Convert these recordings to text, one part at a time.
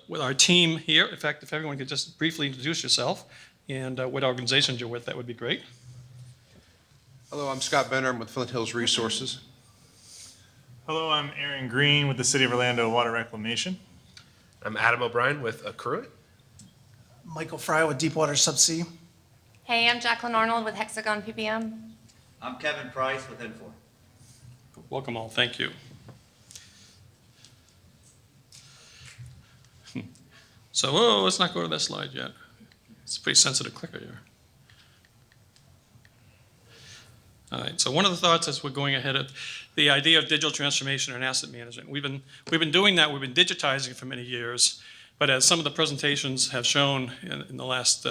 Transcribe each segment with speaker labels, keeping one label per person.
Speaker 1: with our team here. In fact, if everyone could just briefly introduce yourself and what organizations you're with, that would be great.
Speaker 2: Hello, I'm Scott Benner. I'm with Flint Hills Resources.
Speaker 3: Hello, I'm Aaron Green with the City of Orlando Water Reclamation.
Speaker 4: I'm Adam O'Brien with Accruit.
Speaker 5: Michael Fry with Deepwater Subsea.
Speaker 6: Hey, I'm Jacqueline Arnold with Hexagon PPM.
Speaker 7: I'm Kevin Price with Infor.
Speaker 1: Welcome all. Thank you. So, let's not go to that slide yet. It's a pretty sensitive clicker here. All right, so one of the thoughts as we're going ahead of the idea of digital transformation and asset management. We've been doing that, we've been digitizing for many years, but as some of the presentations have shown in the last,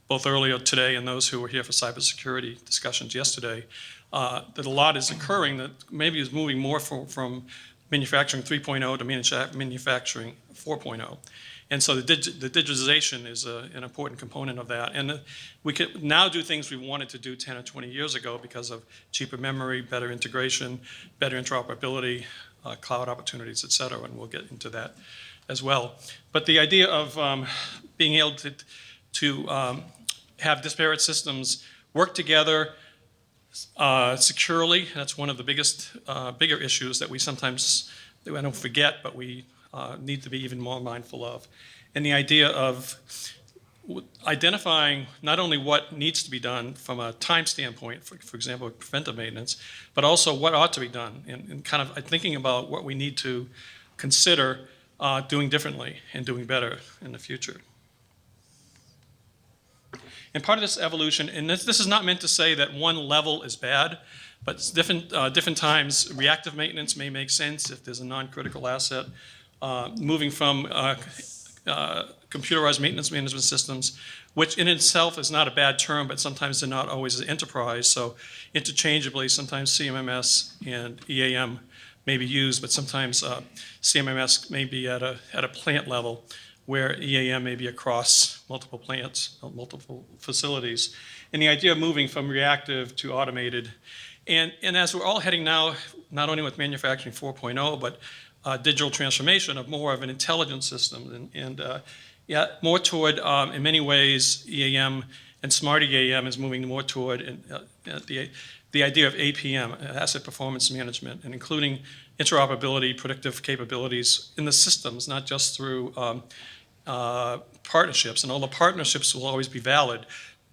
Speaker 1: both earlier today and those who were here for cybersecurity discussions yesterday, that a lot is occurring that maybe is moving more from manufacturing 3.0 to manufacturing 4.0. And so the digitization is an important component of that. And we can now do things we wanted to do 10 or 20 years ago because of cheaper memory, better integration, better interoperability, cloud opportunities, et cetera, and we'll get into that as well. But the idea of being able to have disparate systems work together securely, that's one of the bigger issues that we sometimes, I don't forget, but we need to be even more mindful of. And the idea of identifying not only what needs to be done from a time standpoint, for example, preventive maintenance, but also what ought to be done, and kind of thinking about what we need to consider doing differently and doing better in the future. And part of this evolution, and this is not meant to say that one level is bad, but different times reactive maintenance may make sense if there's a non-critical asset. Moving from computerized maintenance management systems, which in itself is not a bad term, but sometimes they're not always an enterprise. So interchangeably, sometimes CMMS and EAM may be used, but sometimes CMMS may be at a plant level, where EAM may be across multiple plants, multiple facilities. And the idea of moving from reactive to automated, and as we're all heading now, not only with manufacturing 4.0, but digital transformation of more of an intelligent system, and more toward, in many ways, EAM and smart EAM is moving more toward the idea of APM, asset performance management, and including interoperability, predictive capabilities in the systems, not just through partnerships. And although partnerships will always be valid,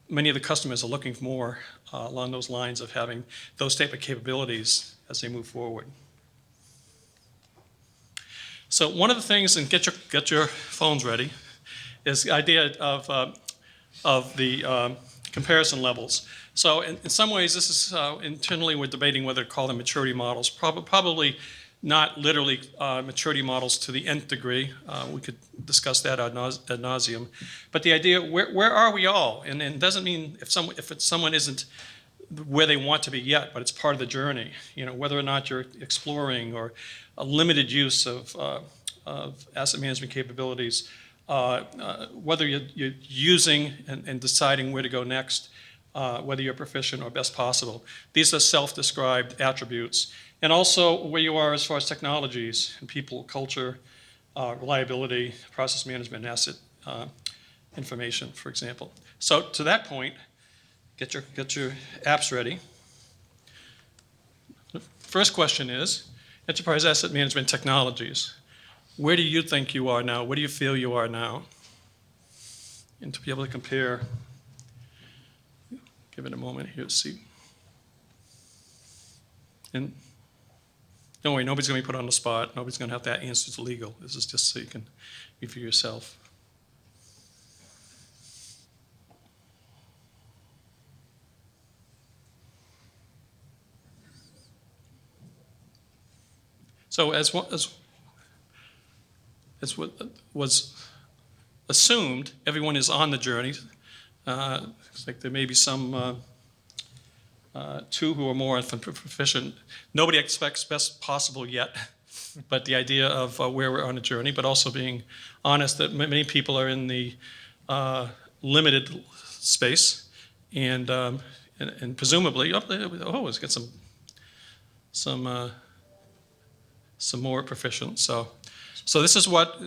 Speaker 1: many of the customers are looking for more along those lines of having those type of capabilities as they move forward. So one of the things, and get your phones ready, is the idea of the comparison levels. So in some ways, this is internally we're debating whether to call them maturity models. Probably not literally maturity models to the nth degree. We could discuss that ad nauseum. But the idea, where are we all? And it doesn't mean if someone isn't where they want to be yet, but it's part of the journey. You know, whether or not you're exploring or a limited use of asset management capabilities, whether you're using and deciding where to go next, whether you're proficient or best possible. These are self-described attributes. And also where you are as far as technologies and people, culture, reliability, process management, and asset information, for example. So to that point, get your apps ready. The first question is, enterprise asset management technologies. Where do you think you are now? Where do you feel you are now? And to be able to compare, give it a moment here to see. And don't worry, nobody's going to be put on the spot. Nobody's going to have that answer to legal. This is just so you can review yourself. So as what was assumed, everyone is on the journey. It's like there may be some two who are more proficient. Nobody expects best possible yet, but the idea of where we're on a journey, but also being honest that many people are in the limited space, and presumably, let's get some more proficient. So So this is what,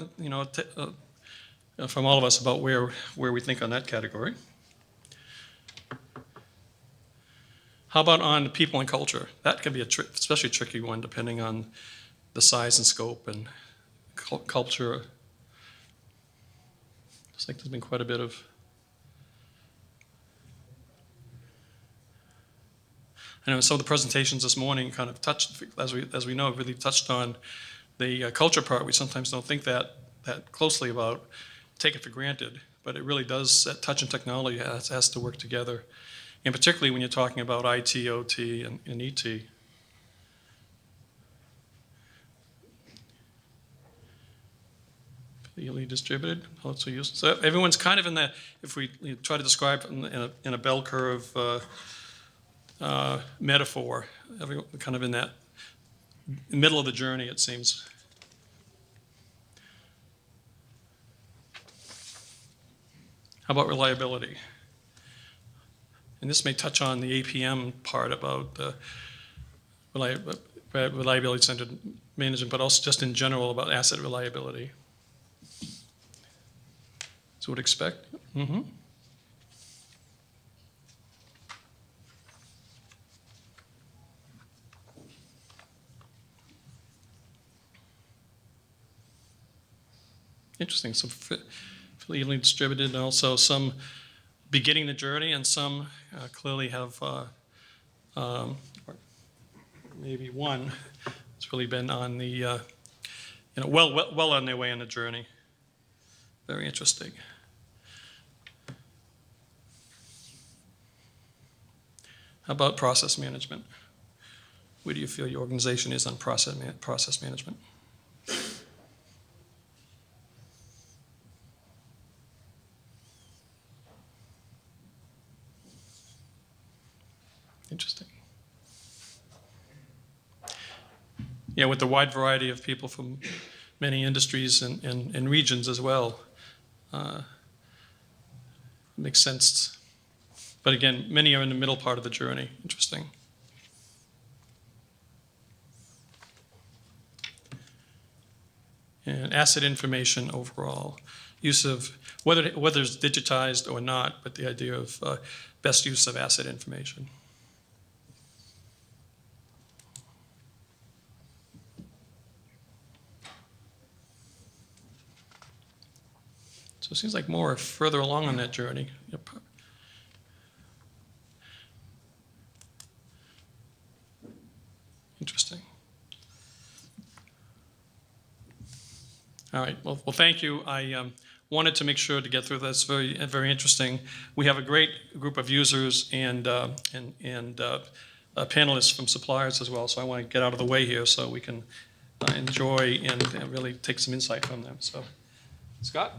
Speaker 1: from all of us about where we think on that category. How about on people and culture? That can be especially a tricky one depending on the size and scope and culture. Looks like there's been quite a bit of. I know some of the presentations this morning kind of touched, as we know, really touched on the culture part. We sometimes don't think that closely about, take it for granted, but it really does. That touch and technology has to work together, and particularly when you're talking about IT, OT, and ET. Evenly distributed, also used. So everyone's kind of in that. If we try to describe in a bell curve metaphor, everyone kind of in that middle of the journey, it seems. How about reliability? And this may touch on the APM part about reliability-centered management, but also just in general about asset reliability. So would expect. Mm-hmm. Interesting. So fairly evenly distributed, and also some beginning the journey, and some clearly have maybe one that's really been on the well on their way on the journey. Very interesting. How about process management? Where do you feel your organization is on process management? Interesting. Yeah, with the wide variety of people from many industries and regions as well. Makes sense. But again, many are in the middle part of the journey. Interesting. And asset information overall. Use of, whether it's digitized or not, but the idea of best use of asset information. So it seems like more further along on that journey. Yep. Interesting. All right. Well, thank you. I wanted to make sure to get through this. Very, very interesting. We have a great group of users and panelists from suppliers as well. So I want to get out of the way here so we can enjoy and really take some insight from them. So, Scott.